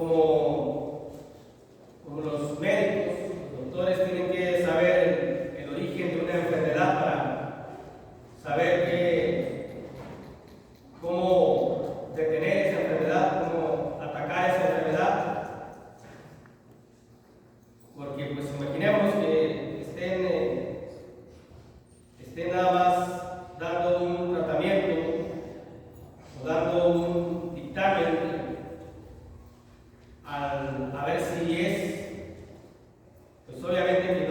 como los médicos, los doctores tienen que saber el origen de una enfermedad para saber cómo detener esa enfermedad, cómo atacar esa enfermedad. Porque pues imaginemos que estén nada más dando un tratamiento o dando un dictamen a ver si es, pues obviamente que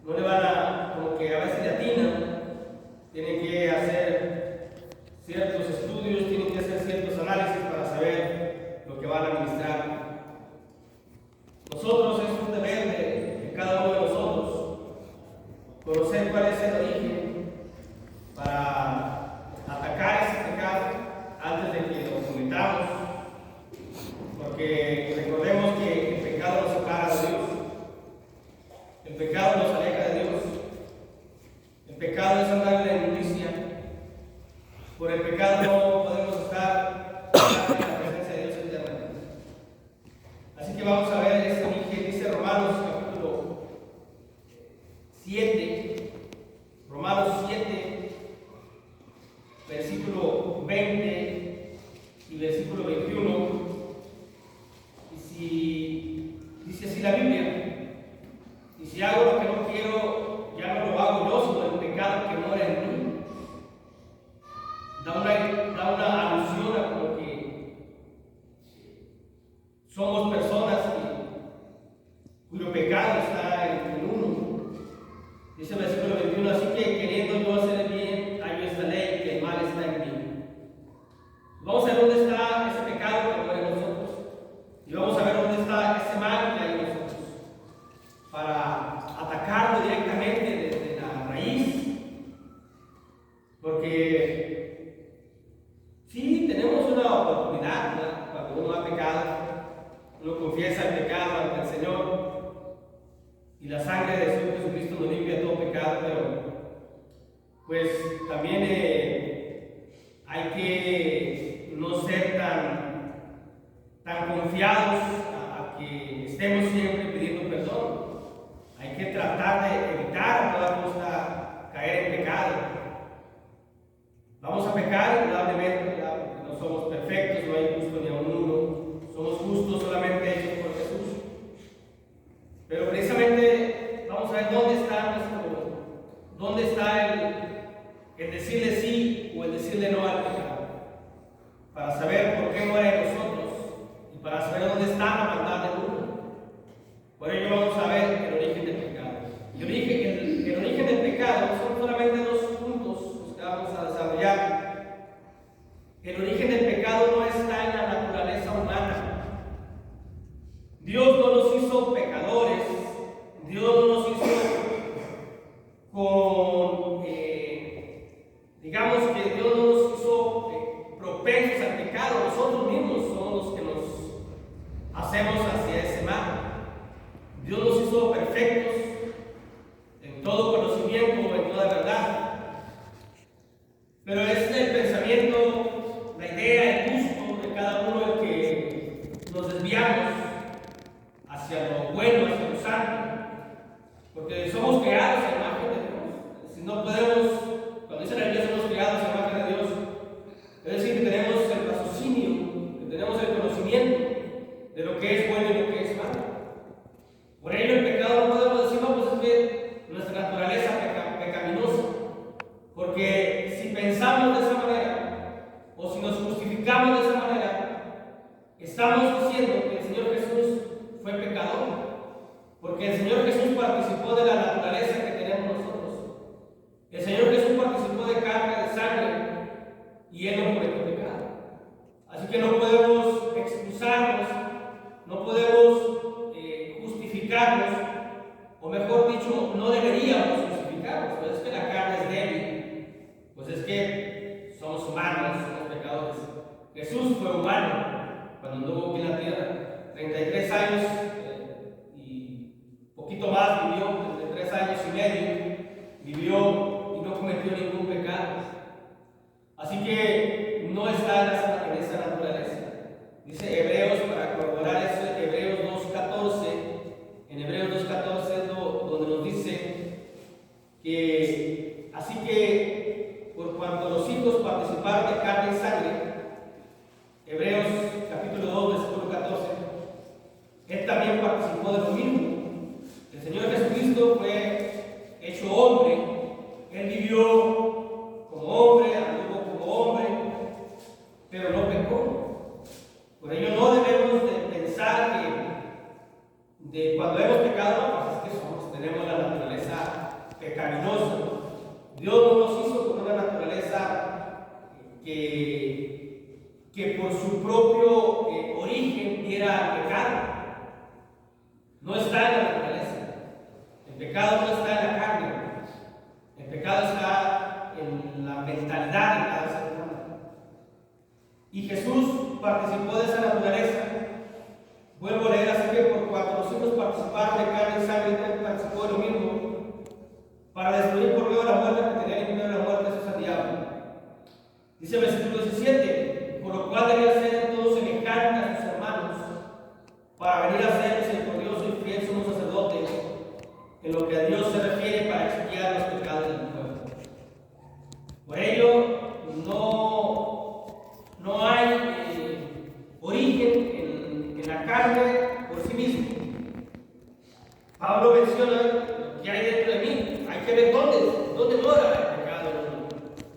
no le van a, como que a ver si le atinan. Tienen que hacer ciertos estudios, tienen que hacer ciertos análisis para saber lo que van a administrar. Nosotros es un deber de cada uno de nosotros conocer cuál es el origen para atacar ese pecado antes de que lo cometamos, porque recordemos que el pecado nos separa de Dios, el pecado nos aleja de Dios, el pecado es andar en la inmundicia, por el pecado no podemos estar en la presencia de Dios eternamente. Así que vamos a ver este origen, dice Romanos capítulo 7, Romanos 7, versículo 20 y versículo 21. Y si dice así la Biblia: y si hago lo que no quiero, ya no lo hago yo, sino el pecado que mora en mí. Da una alusión a como que somos personas cuyo pecado está en uno. Dice el versículo 21: así que queriendo yo hacer el bien, hallo esta ley, que el mal está en mí. Vamos a ver dónde está ese pecado que mora en nosotros, y vamos a ver dónde está ese mal que hay en nosotros, para atacarlo directamente desde la raíz. Porque sí, tenemos una oportunidad, ¿verdad? Cuando uno ha pecado, uno confiesa el pecado ante el Señor, y la sangre de Jesús Jesucristo nos limpia todo pecado, pero pues también hay que no ser tan confiados a que estemos siempre pidiendo perdón. Hay que tratar de evitar a toda costa caer en pecado. Vamos a pecar indudablemente, ¿verdad? Porque no somos perfectos, no hay justo ni a uno, somos justos solamente hechos por Jesús. Pero precisamente vamos a ver dónde está el decirle sí o el decirle no al pecado, para saber por qué muere en nosotros y para saber dónde está la maldad del uno. Por ello vamos a ver el origen del pecado. Y el origen del pecado son solamente dos puntos los que vamos a desarrollar. El origen del pecado no está en la naturaleza humana. Dios no nos hizo pecadores, Dios no nos hizo digamos que Dios no nos hizo propensos al pecado. Nosotros mismos somos los que nos hacemos hacia ese mal. Dios nos hizo perfectos en todo conocimiento, en toda verdad. Pero es el pensamiento, la idea, el gusto de cada uno el que nos desviamos hacia lo bueno, hacia lo santo. Porque somos creados a imagen de Dios. Si no podemos, cuando dice la Biblia somos creados a imagen de Dios, es decir, que tenemos el raciocinio, que tenemos el conocimiento de lo que es bueno y lo que es malo. Por ello el pecado no podemos decir, no, pues es que nuestra naturaleza pecaminosa. Porque si pensamos de esa manera, o si nos justificamos de esa manera, estamos diciendo que el Señor Jesús fue pecador. Porque el Señor Jesús participó de la naturaleza que tenemos nosotros. El Señor Jesús participó de carne, de sangre, y Él no cometió pecado. Así que no podemos excusarnos, no podemos justificarnos, o mejor dicho, no deberíamos justificarnos. Pues es que la carne es débil, pues es que somos humanos, somos pecadores. Jesús fue humano cuando anduvo aquí en la tierra, 33 años y poquito más vivió, 33 años y medio vivió y no cometió ningún pecado. Así que no está en esa naturaleza. Dice, participó de lo mismo. El Señor Jesucristo fue hecho hombre, Él vivió como hombre, anduvo como hombre, pero no pecó. Por ello no debemos de pensar que cuando hemos pecado, no, pues es que tenemos la naturaleza pecaminosa. Dios no nos hizo con una naturaleza que por su propio origen diera pecado. No está en la naturaleza. El pecado no está en la carne. El pecado está en la mentalidad de cada ser humano. Y Jesús participó de esa naturaleza. Vuelvo a leer, así que por cuanto los hijos participaron de carne y sangre, Él participó de lo mismo, para destruir por medio de la muerte que tenía el imperio de la muerte, eso es el diablo. Dice el versículo 17, por lo cual debía ser todos semejantes a sus hermanos, para venir a ser misericordioso y fiel sumo sacerdote, en lo que a Dios se refiere, para expiar los pecados del pueblo. Por ello, no hay origen en la carne por sí mismo. Pablo menciona que hay dentro de mí. Hay que ver dónde mora el pecado.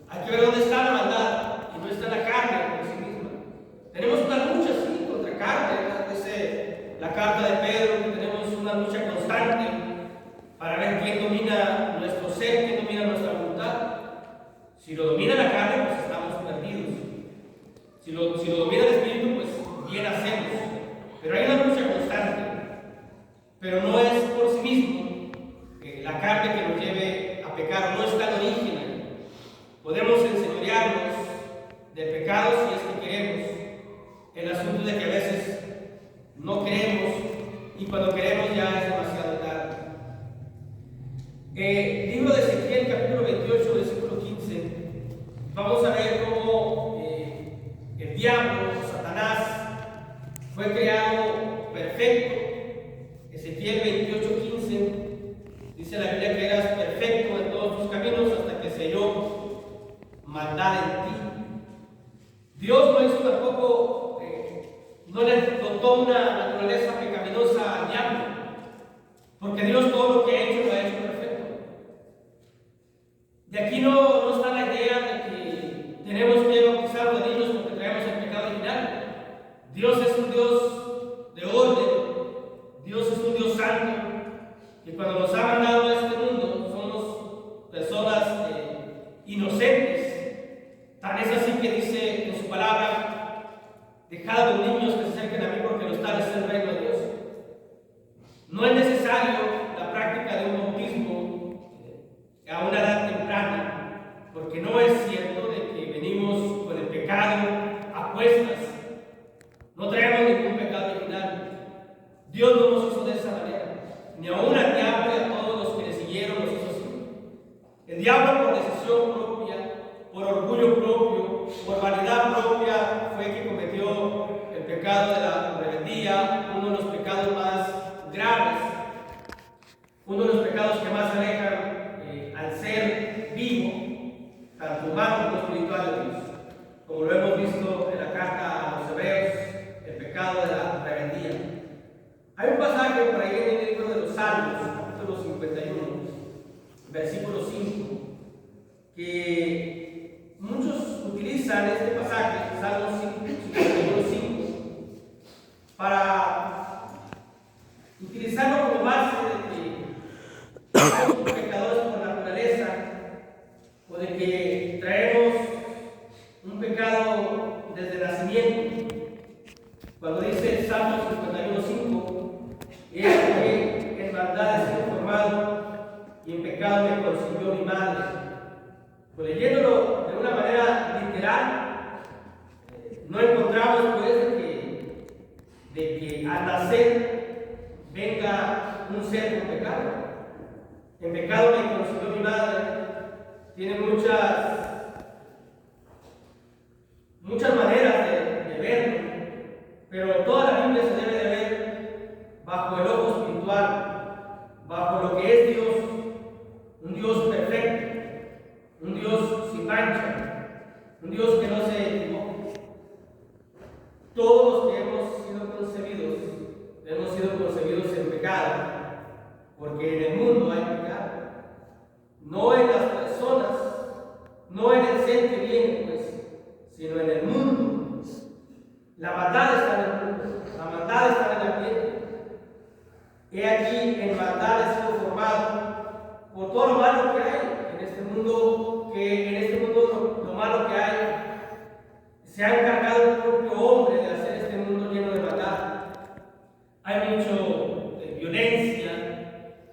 Hay que ver dónde está la maldad, y no está la carne por sí misma. Tenemos una lucha, sí, contra carne. Dice la carta de Pedro que tenemos una lucha constante para ver quién domina nuestro ser, quién domina nuestra voluntad. Si lo domina la carne, pues estamos perdidos. Si lo domina el espíritu, pues bien hacemos. Pero hay una lucha constante. Pero no es por sí mismo la carne que nos lleve a pecar, no está en origen ahí. Podemos enseñorearnos del pecado si es que queremos. El asunto de que a veces no queremos, y cuando queremos ya es demasiado tarde. Libro de Ezequiel, capítulo 28, versículo 15. Vamos a ver cómo el diablo, Satanás, fue creado perfecto. Ezequiel 28, 15. Dice la Biblia que eras perfecto en todos tus caminos hasta que se halló maldad en ti. Dios no hizo tampoco, no le dotó una naturaleza pecaminosa al diablo, porque Dios todo lo que ha hecho lo ha hecho perfecto. De aquí no está la idea de que tenemos que bautizar de niños porque traemos el pecado original. Dios es un Dios de orden, Dios es un Dios santo, y cuando nos ha mandado a este mundo somos personas inocentes. Tan es así que dice en su palabra: dejad a los niños que se acerquen a mí, porque los tales es el reino de Dios. No es necesario la práctica de un bautismo a una edad temprana, porque no es cierto de que venimos con el pecado a cuestas. No traemos ningún pecado original. Dios no nos hizo de esa manera, ni aún al diablo y a todos los que le siguieron los hizo así. El diablo, por decisión propia, por orgullo propio, por vanidad propia, fue que cometió el pecado de la rebeldía, uno de los pecados más graves, uno de los pecados que más alejan al ser vivo, tanto humano como espiritual de Dios, como lo hemos visto en la carta a los Hebreos, el pecado de la rebeldía. Hay un pasaje por ahí en el libro de los Salmos, capítulo 51, versículo 5, que muchos utilizan este pasaje, Salmos 51, 5, para utilizarlo como base de que somos pecadores por naturaleza, o de que traemos un pecado desde el nacimiento. Cuando dice Salmos 51, 5, es que en maldad he sido formado y en pecado me concibió mi madre. Pues leyéndolo de una manera literal, no encontramos pues de que al nacer venga un ser con pecado. En pecado me concibió mi madre. Tiene muchas maneras de verlo, pero toda la Biblia se debe de ver bajo el ojo espiritual, bajo lo que es Dios, un Dios perfecto, un Dios sin mancha, un Dios que no se equivoca. Todos los que hemos sido concebidos hemos sido concebidos en pecado, porque en el mundo hay pecado. No en las personas, no en el ser que viene, pues, sino en el mundo. La maldad está en el mundo, la maldad está en el ambiente. He aquí, en maldad he sido formado por todo lo malo que hay en este mundo, lo malo que hay, se ha encargado el propio hombre de hacer este mundo lleno de maldad. Hay mucho violencia,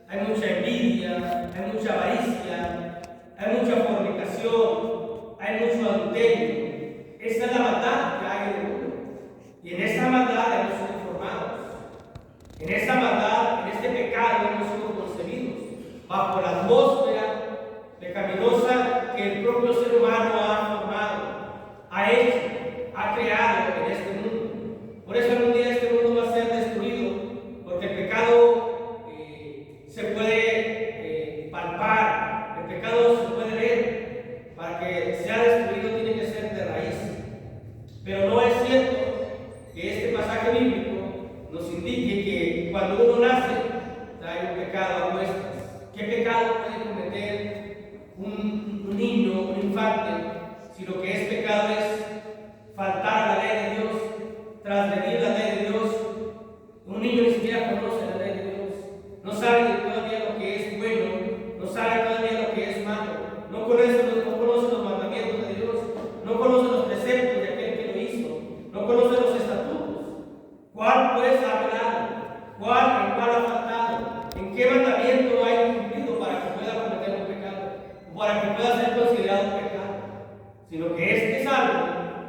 hay mucha envidia, hay mucha avaricia, hay mucha fornicación, hay mucho adulterio. Esa es la maldad que hay en el mundo. Y en esa maldad hemos sido formados. En esa maldad, en este pecado hemos sido concebidos, bajo la atmósfera pecaminosa que el propio ser humano ha formado, ha hecho, ha creado en este mundo. Por eso algún día este mundo va a ser destruido, porque el pecado se puede palpar, el pecado se puede ver. Para que sea destruido tiene que ser de raíz. Pero no es cierto que este pasaje bíblico nos indique que cuando uno nace trae un pecado a cuestas. ¿Qué pecado puede cometer un niño, un infante, si lo que es pecado es faltar a la ley de Dios, transgredir la ley de Dios? Un niño ni siquiera conoce la ley de Dios, no sabe todavía lo que es bueno, no sabe todavía lo que es malo, no conoce los mandamientos de Dios, no conoce los preceptos de aquel que lo hizo, no conoce los estatutos. ¿Cuál pues ha violado? ¿En cuál ha faltado? ¿En qué mandamiento ha incumplido para que pueda cometer un pecado? O para que pueda ser considerado un pecado. Sino que este salvo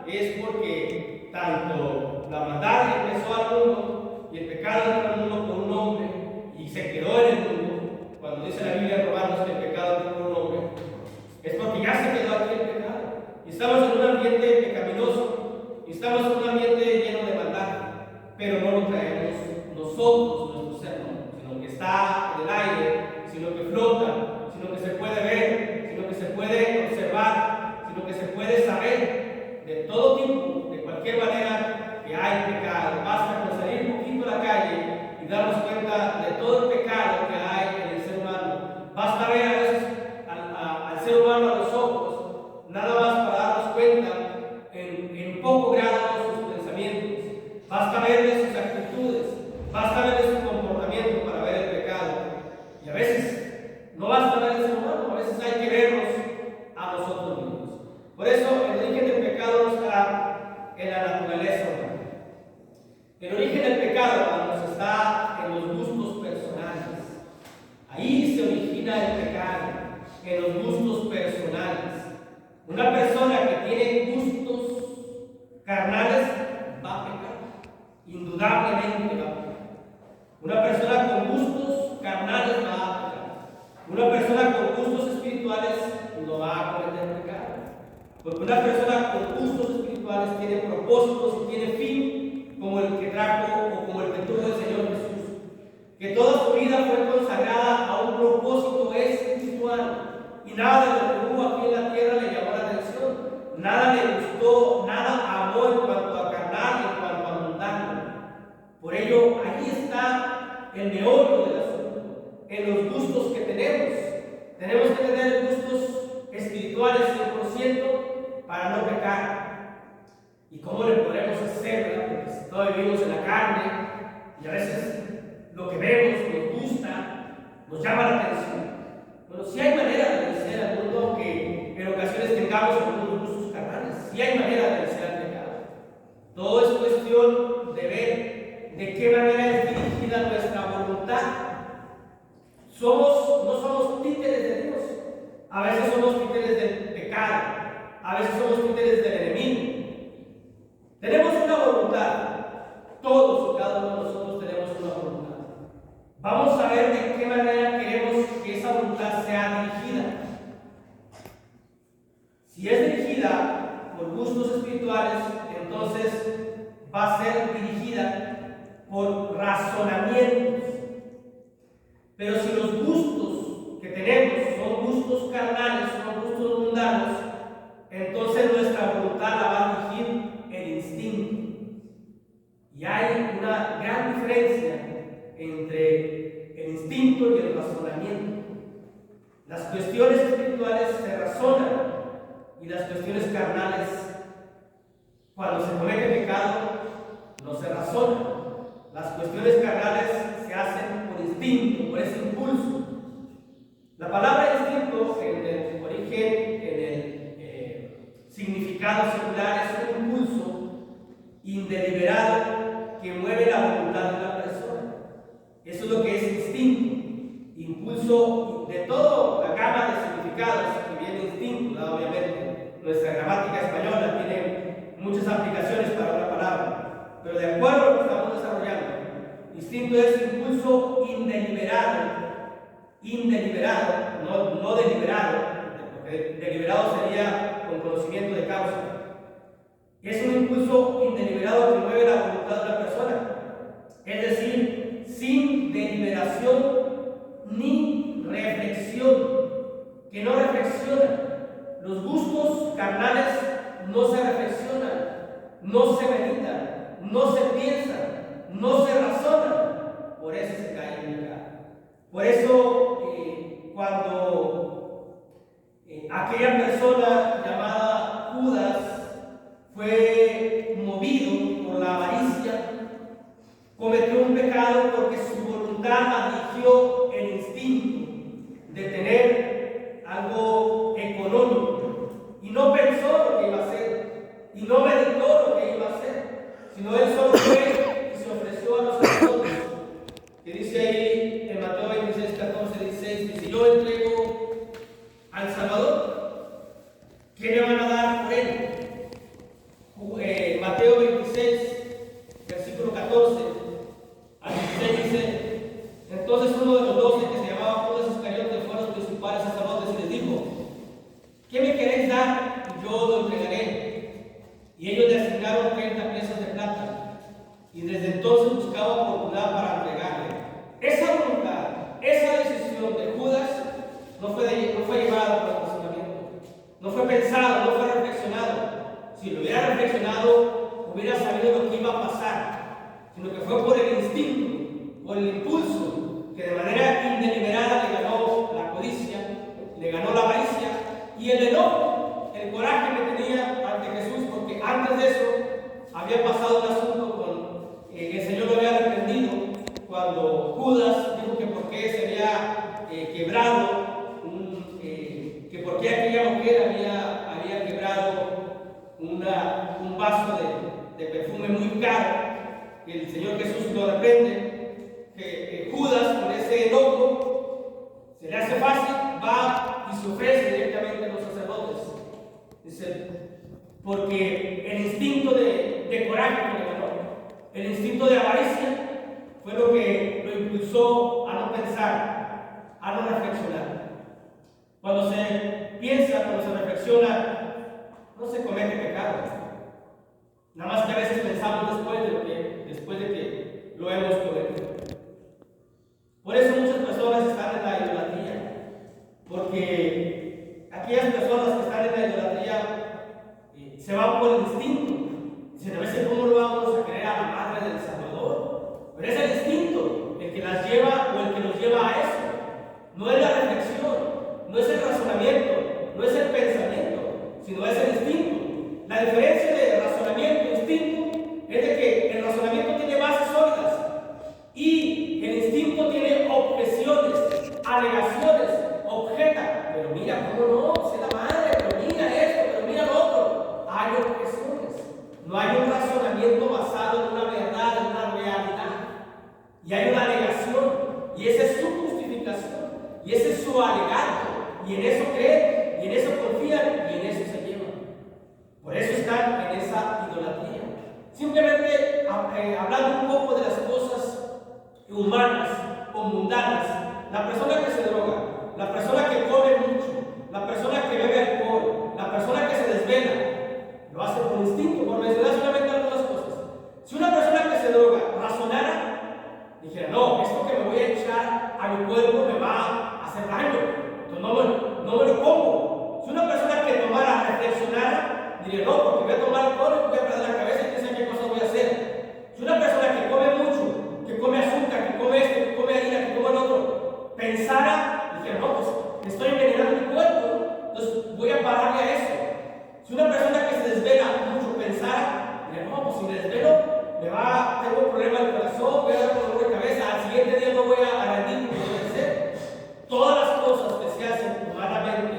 es porque tanto la maldad empezó al mundo y el pecado entró al mundo por un hombre y se quedó en el mundo. Cuando dice la Biblia en Romanos que el pecado entró por un hombre, es porque ya se quedó aquí el pecado. Y estamos en un ambiente pecaminoso, y estamos en un ambiente lleno de maldad. Pero no lo traemos nosotros, nuestro ser, sino que está en el aire, sino que flota, sino que se puede ver, sino que se puede observar, sino que se puede saber de todo tipo, de cualquier manera que hay pecado. Basta con salir un poquito a la calle y darnos cuenta de todo el pecado que hay en el ser humano. Basta ver a veces al ser humano a los ojos, nada más para darnos cuenta en poco grado sus pensamientos. Basta verle sus actitudes, basta verle su comportamiento para ver el pecado. Y a veces no basta ver al ser humano, a veces hay que vernos a nosotros mismos. Por eso el origen del pecado no está en la naturaleza humana. El origen del pecado, hermanos, está en los gustos personales. Ahí se origina el pecado, en los gustos personales. Una persona que tiene gustos carnales va a pecar. Indudablemente va a pecar. Una persona con gustos carnales va a pecar. Una persona con gustos espirituales no va a cometer pecado. Porque una persona con gustos espirituales tiene propósitos y tiene fin, como el que trajo o como el que tuvo el Señor Jesús. Que toda su vida fue consagrada a un propósito espiritual. Y nada de lo que hubo aquí en la tierra le llamó la atención. Nada le gustó, nada amó en cuanto a carnal, en cuanto a mundano. Por ello, ahí está el meollo del asunto, en los gustos que tenemos. Tenemos que tener gustos espirituales 100% para no pecar. ¿Y cómo le podremos hacer? Porque si todos vivimos en la carne y a veces lo que vemos nos gusta, nos llama la atención. Bueno, sí hay manera de vencer al mundo, aunque en ocasiones tengamos algunos gustos carnales. Sí hay manera de vencer al pecado. Todo es cuestión de ver de qué manera es dirigida nuestra voluntad. No somos títeres de Dios. A veces somos títeres del pecado. A veces somos títeres del enemigo. Tenemos una voluntad. Todos y cada uno de nosotros tenemos una voluntad. Vamos a ver de qué manera queremos que esa voluntad sea dirigida. Si es dirigida por gustos espirituales, entonces va a ser dirigida por razonamientos. Pero si los gustos que tenemos son gustos carnales, son gustos mundanos, entonces nuestra voluntad la va a dirigir el instinto. Y hay una una gran diferencia entre el instinto y el razonamiento. Las cuestiones espirituales se razonan y las cuestiones carnales, cuando se comete pecado, no se razonan. Las cuestiones carnales se hacen por instinto, por ese impulso. La palabra instinto en el origen, en el significado secular, es un impulso indeliberado que mueve la voluntad de una persona. Eso es lo que es instinto. Impulso de toda la gama de significados que viene instinto, ¿no? Obviamente nuestra gramática española tiene muchas aplicaciones para una palabra, pero de acuerdo a lo que estamos desarrollando, instinto es impulso indeliberado, no deliberado, porque deliberado sería con conocimiento de causa. Es un impulso indeliberado que mueve la voluntad de la persona, es decir, sin deliberación ni reflexión, que no reflexiona. Los gustos carnales no se reflexionan, no se meditan, no se piensan, no se razonan. Por eso se cae en pecado. Por eso, cuando aquella persona llamada Judas fue movido por la avaricia, cometió un pecado porque su voluntad eligió el instinto de tener algo económico y no pensó lo que iba a hacer y no meditó lo que iba a hacer, sino él solo fue y se ofreció a los sacerdotes, que dice ahí en Mateo 26, 14, 16, dice: yo entrego al Salvador, ¿qué le van a dar por él? Mateo 26, versículo 14 al 16 dice: entonces uno de los 12, que se llamaba Judas Iscariote, fue a los principales sacerdotes y les dijo: ¿qué me queréis dar? Y yo lo entregaré. Y ellos le asignaron 30 piezas de plata, y desde entonces buscaba oportunidad para entregarle. Esa voluntad, esa decisión de Judas no fue llevada por el razonamiento, no fue pensado, no fue reflexionado. Si lo hubiera reflexionado, hubiera sabido lo que iba a pasar, sino que fue por el instinto, por el impulso, que de manera indeliberada le ganó la codicia, le ganó la avaricia y el enojo, el coraje que tenía ante Jesús, porque antes de eso había pasado un asunto con el Señor lo había reprendido cuando Judas dijo que por qué se había quebrado, que por qué aquella mujer había quebrado un vaso de perfume muy caro. El Señor Jesús lo reprende, que Judas, con ese enojo, se le hace fácil, va y se ofrece directamente a los sacerdotes. Dice, porque el instinto de coraje que le ganó, el instinto de avaricia, fue lo que lo impulsó a no pensar, a no reflexionar. Cuando se piensa, cuando se reflexiona, no se comete pecado. Nada más que a veces pensamos después de que lo hemos cometido. Por eso muchas personas están en la idolatría, porque aquellas personas que están en la idolatría se van por el instinto. Dicen, a veces, ¿cómo lo vamos a creer a la madre del Salvador? Pero es el instinto el que las lleva o el que nos lleva a eso. No es la reflexión, no es el razonamiento, no es el pensamiento, sino es el instinto. La diferencia de razonamiento e instinto es de que el razonamiento tiene bases sólidas y el instinto tiene objeciones, alegaciones, objeta. Pero mira, ¿cómo no? Es la madre, pero mira esto, pero mira lo otro. Hay objeciones. No hay un razonamiento basado en una verdad, en una realidad. Y hay una alegación. Y esa es su justificación. Y ese es su alegato. Y en eso creen, y en eso confían, y en eso se llevan. Por eso están en esa idolatría. Simplemente hablando un poco de las cosas humanas o mundanas, la persona que se droga, la persona que come mucho, la persona que bebe alcohol, la persona que se desvela, lo hace por instinto, por mencionar solamente algunas cosas. Si una persona que se droga razonara, dijera, no, esto que me voy a echar a mi cuerpo me va a hacer daño, entonces no me lo como. Si una persona que tomara, reflexionara, diría, no, porque voy a tomar alcohol y voy a perder la cabeza y quién sabe qué cosa voy a hacer. Si una persona que come mucho tengo problemas del corazón, voy a dar dolor de cabeza, al siguiente día no voy a rendir como debe ser. Todas las cosas que se hacen humanamente,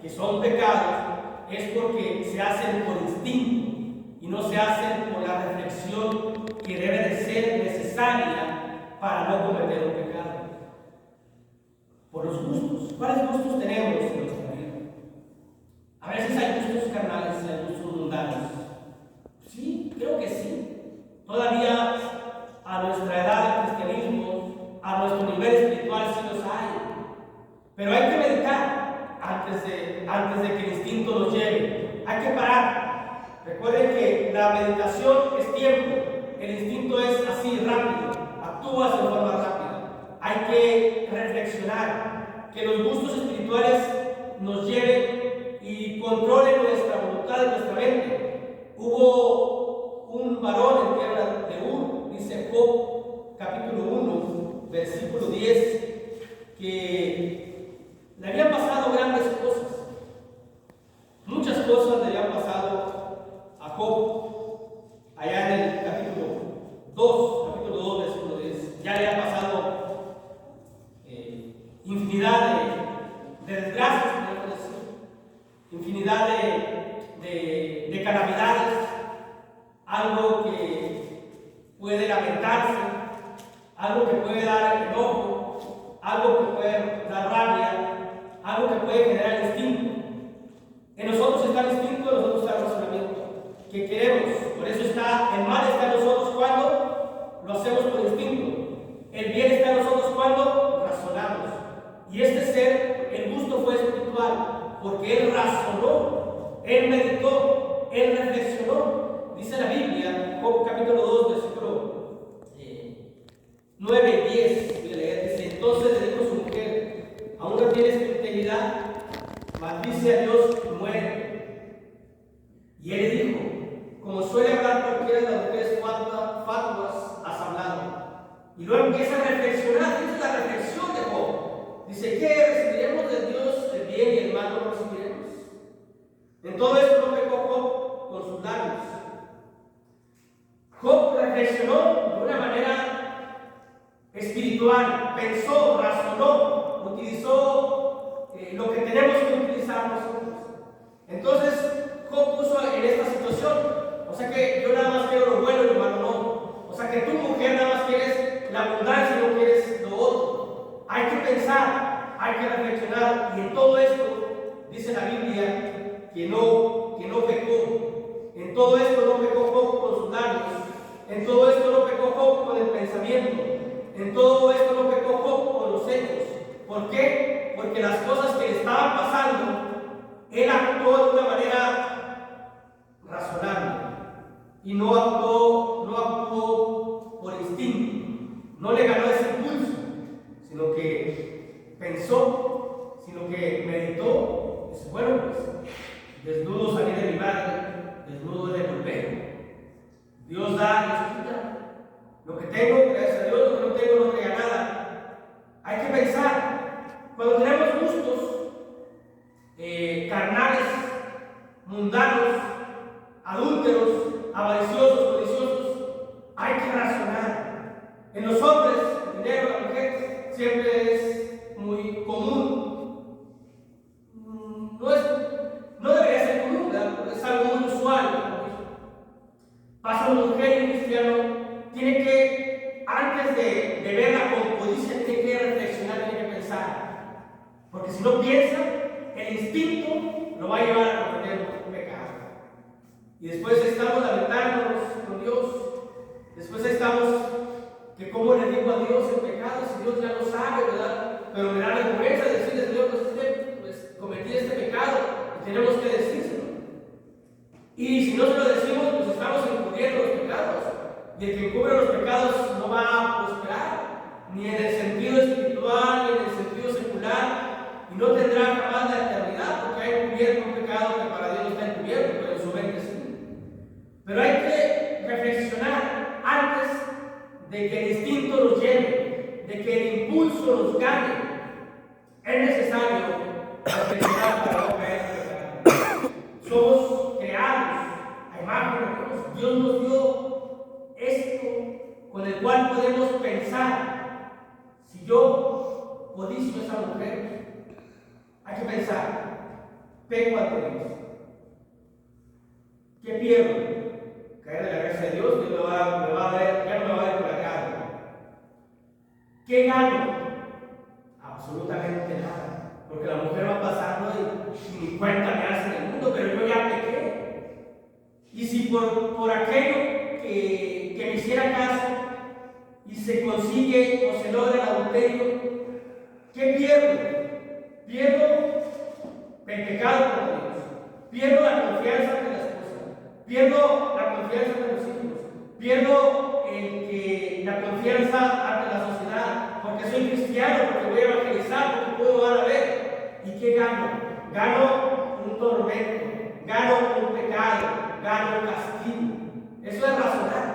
que son pecados, es porque se hacen por instinto y no se hacen por la reflexión que debe de ser necesaria para no cometer un pecado. Por los gustos. ¿Cuáles gustos tenemos en nuestra vida? A veces hay gustos carnales, hay gustos mundanos. Sí, creo que sí. Todavía a nuestra edad de cristianismo, a nuestro nivel espiritual sí los hay. Pero hay que meditar antes de que el instinto nos lleve. Hay que parar. Recuerden que la meditación es tiempo. El instinto es así, rápido. Actúas de forma rápida. Hay que reflexionar. Que los gustos espirituales nos lleven y controlen nuestra voluntad y nuestra mente. Hubo un varón en tierra de Ur, dice Job, capítulo 1, versículo 10, que le habían pasado grandes cosas. Muchas cosas le habían pasado a Job. Allá en el capítulo 2, versículo 10, ya le han pasado infinidad de desgracias, podemos decir, infinidad de calamidades, algo que puede lamentarse, algo que puede dar enojo, algo que puede dar rabia, algo que puede generar instinto. En nosotros está el instinto, en nosotros está el razonamiento. ¿Qué queremos? Por eso el mal está en nosotros cuando lo hacemos por instinto. El bien está en nosotros cuando razonamos. Y este ser, el gusto fue espiritual, porque él razonó, él meditó, él reflexionó. Dice la Biblia, Job capítulo 2, versículo 9 y 10, dice: entonces le dijo su mujer, aún no tienes tu integridad, maldice a Dios y muere. Y él le dijo, como suele hablar cualquiera de las mujeres fatuas, has hablado. Y luego empieza a reflexionar. Esta es la reflexión de Job. Dice, ¿qué recibiremos de Dios? El bien y el mal no recibiremos. En todo esto no pecó Job con sus labios. Job reflexionó de una manera espiritual, pensó, razonó, utilizó lo que tenemos que utilizar nosotros. Entonces, Job puso en esta situación, o sea que yo nada más quiero lo bueno y lo malo no. O sea que tu mujer nada más quieres la abundancia y no quieres lo otro. Hay que pensar, hay que reflexionar, y en todo esto dice la Biblia que no pecó. En todo esto no pecó Job con sus labios. En todo esto no pecó Job con el pensamiento. En todo esto no pecó Job con los hechos. ¿Por qué? Porque las cosas que le estaban pasando, él actuó de una manera razonable y no actuó por instinto. No le ganó ese impulso, sino que pensó, sino que meditó. Dice, bueno, pues desnudo salí de mi madre, desnudo de volver. Dios da, Dios quita. Lo que tengo, gracias a Dios; lo que no tengo, no traiga nada. Hay que pensar. Cuando tenemos gustos carnales, mundanos, adúlteros, avariciosos, codiciosos, hay que razonar. En los hombres, el dinero, la mujer, siempre es muy común. No debería ser común, ¿verdad? Es algo muy usual. Pasa una mujer y un cristiano tiene que, antes de verla con codicia, tiene que reflexionar, tiene que pensar. Porque si no piensa, el instinto lo va a llevar a cometer un pecado. Y después estamos lamentándonos con Dios. Después estamos que cómo le digo a Dios el pecado si Dios ya lo sabe, ¿verdad? Pero me da vergüenza decirle, Señor, pues cometí este pecado, y tenemos que decírselo. Y si no se lo decimos, pues estamos encubriendo los pecados. Y el que encubre los pecados no va a prosperar, ni en el sentido espiritual, ni en el sentido secular, y no tendrá jamás la eternidad, porque ha encubierto un pecado que para Dios no está encubierto, pero en su mente sí. Pero hay que reflexionar antes de que el instinto nos lleve, de que el impulso nos gane. Es necesario reflexionar para no caer en pecado. Somos creados a imagen de Dios. Dios nos dio esto Si yo codicio a esa mujer, hay que pensar, peco ante Dios. ¿Qué pierdo? Caer de la gracia de Dios, Dios me va a ver, ya no me va a ver por la cara. ¿Qué gano? Absolutamente nada. Porque la mujer va pasando y ni cuenta me hace en el mundo, pero yo ya pequé. Y si por aquello que me hiciera caso y se consigue o se logra el adulterio, ¿qué pierdo? Pierdo el pecado con Dios, pierdo la confianza de la esposa, pierdo la confianza de los hijos, pierdo la confianza ante la sociedad, porque soy cristiano, porque voy a evangelizar, porque puedo dar a ver. ¿Y qué gano? Gano un tormento, gano un pecado, gano un castigo. Eso es razonar,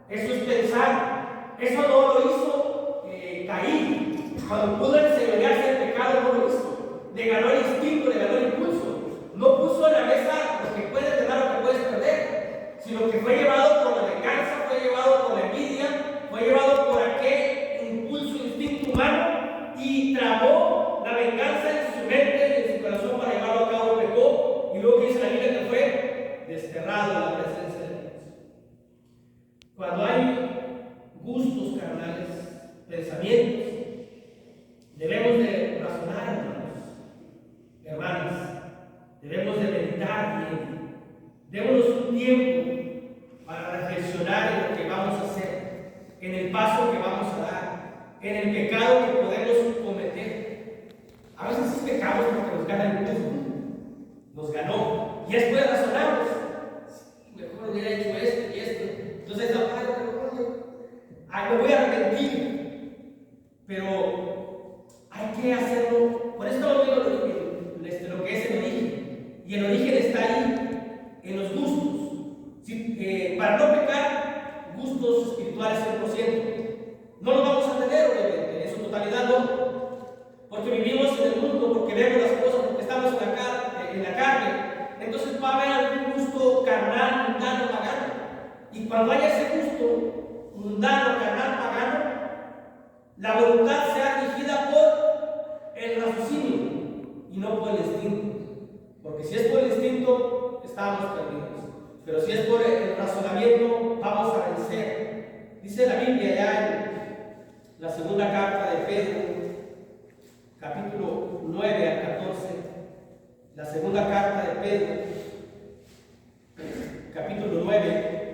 eso es pensar. Eso no lo hizo Caín. Cuando pudo enseñorearse el pecado, no lo hizo. Le ganó el instinto, le ganó el impulso. No puso en la mesa lo que puedes ganar o lo que puedes perder, sino que fue llevado por la venganza, fue llevado por la envidia, fue llevado por aquel impulso, instinto humano, y tramó la venganza en su mente y en su corazón para llevarlo a cabo. Pecó, y luego dice la Biblia que fue desterrado de la presencia de Dios. Cuando hay gustos carnales, pensamientos, debemos de razonar, hermanas, debemos de meditar bien, démonos un tiempo para reflexionar en lo que vamos a hacer, en el paso que vamos a dar, en el pecado que podemos cometer. A veces sí pecamos porque nos gana el mundo, nos ganó, y después razonamos, mejor hubiera hecho esto y esto, entonces me voy a arrepentir, pero hay que hacerlo. Por eso no digo lo que es el origen, y el origen está ahí, en los gustos. Para no pecar, gustos espirituales 100%, no los vamos a tener, obviamente, en su totalidad no, porque vivimos en el mundo, porque vemos las cosas, porque estamos en la carne. Entonces va a haber algún gusto carnal, mundano, pagano, y cuando haya ese gusto mundano, carnal, pagano, la voluntad sea dirigida por el raciocinio y no por el instinto. Porque si es por el instinto, estamos perdidos. Pero si es por el razonamiento, vamos a vencer. Dice la Biblia ya en la segunda carta de Pedro, capítulo 9 al 14. La segunda carta de Pedro, capítulo 9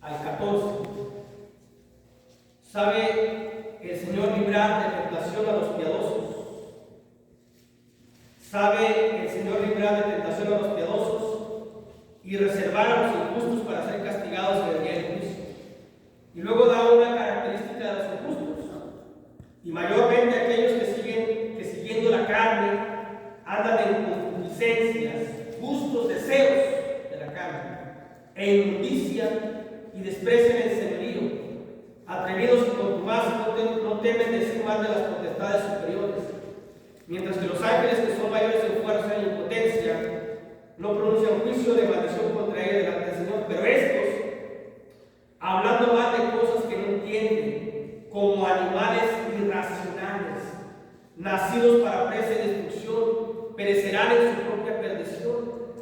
al 14. ¿Sabe el Señor librar de tentación a los piadosos? ¿Sabe el Señor librar de tentación a los piadosos y reservar a los injustos para ser castigados en el día del juicio? Y luego da una característica de los injustos, y mayormente aquellos que siguiendo la carne andan en concupiscencias, gustos, deseos de la carne, e inmundicia, y desprecian el señorío, atrevidos y contumaces, no temen decir mal de las potestades superiores, mientras que los ángeles, que son mayores en fuerza y en potencia, no pronuncian juicio de maldición contra ellos delante del Señor. Pero estos, hablando mal de cosas que no entienden, como animales irracionales, nacidos para presa y destrucción, perecerán en su propia perdición,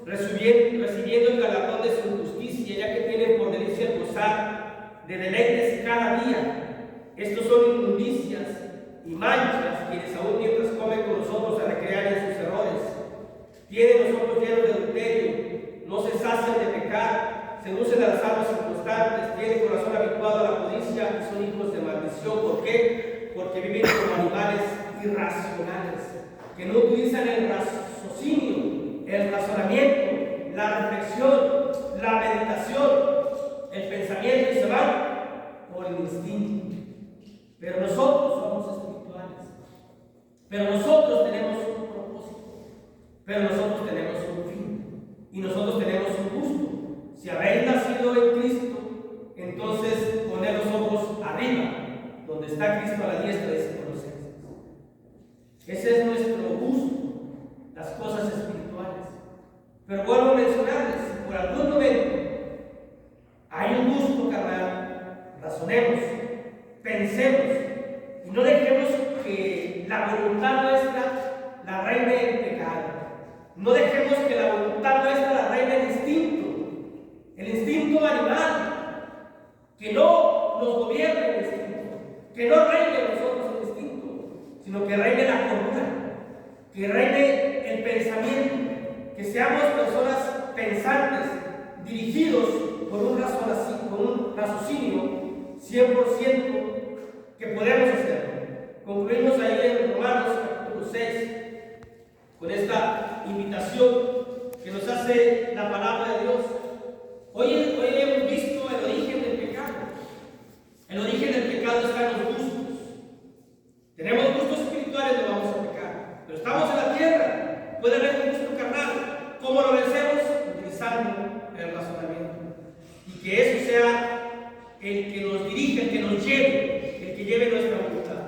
recibiendo el galardón de su injusticia, ya que tienen por delicia el gozar de deleites cada día. Estos son inmundicias y manchas, quienes aún mientras comen con nosotros se recrean en sus errores. Tienen los ojos llenos de adulterio, no se sacian de pecar, seducen a las almas inconstantes, tienen corazón habituado a la codicia y son hijos de maldición. ¿Por qué? Porque viven como animales irracionales, que no utilizan el raciocinio, el razonamiento, la reflexión, la meditación, el pensamiento, y se van por el instinto. Pero nosotros somos espirituales, pero nosotros tenemos un propósito, pero nosotros tenemos un fin, y nosotros tenemos un gusto. Si habéis nacido en Cristo, entonces poned los ojos arriba, donde está Cristo a la diestra de Colosenses. Ese es nuestro gusto, las cosas espirituales. Pero vuelvo a mencionarles, si por algún momento hay un gusto carnal, razonemos, pensemos Y no dejemos que la voluntad nuestra la reine el pecado. No dejemos que la voluntad nuestra la reine el instinto animal. Que no nos gobierne el instinto, que no reine en nosotros el instinto, sino que reine la cordura, que reine el pensamiento, que seamos personas pensantes, dirigidos por un raciocinio 100% que podemos hacer. Concluimos ahí en Romanos capítulo 6 con esta invitación que nos hace la palabra de Dios. Hoy hemos visto el origen del pecado. El origen del pecado está en los gustos. Tenemos gustos espirituales, no vamos a pecar. Pero estamos en la tierra. Puede haber un gusto carnal. ¿Cómo lo vencemos? Utilizando el razonamiento. Y que eso sea el que nos dirija, el que nos lleve, el que lleve nuestra voluntad.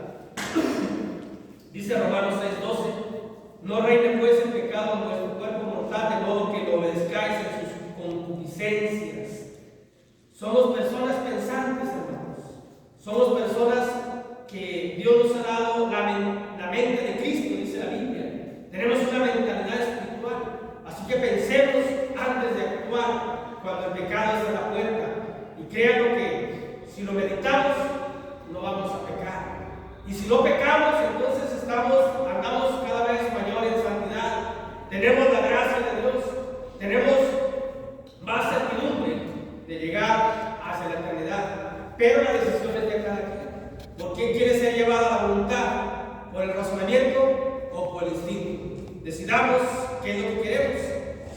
Dice Romanos 6:12: no reine pues el pecado en vuestro cuerpo mortal, de modo que lo obedezcáis en sus concupiscencias. Somos personas pensantes, hermanos. Somos personas que Dios nos ha dado la mente de Cristo, dice la Biblia. Tenemos una mentalidad espiritual. Así que pensemos antes de actuar cuando el pecado está a la puerta. Y créanlo que si lo meditamos, no vamos a pecar. Y si no pecamos, entonces andamos cada vez mayor en santidad. Tenemos la gracia de Dios. Tenemos más certidumbre de llegar hacia la eternidad. Pero la decisión es de cada quien. ¿Por quién quiere ser llevada la voluntad? ¿Por el razonamiento o por el instinto? Decidamos qué es lo que queremos.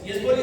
Si es por el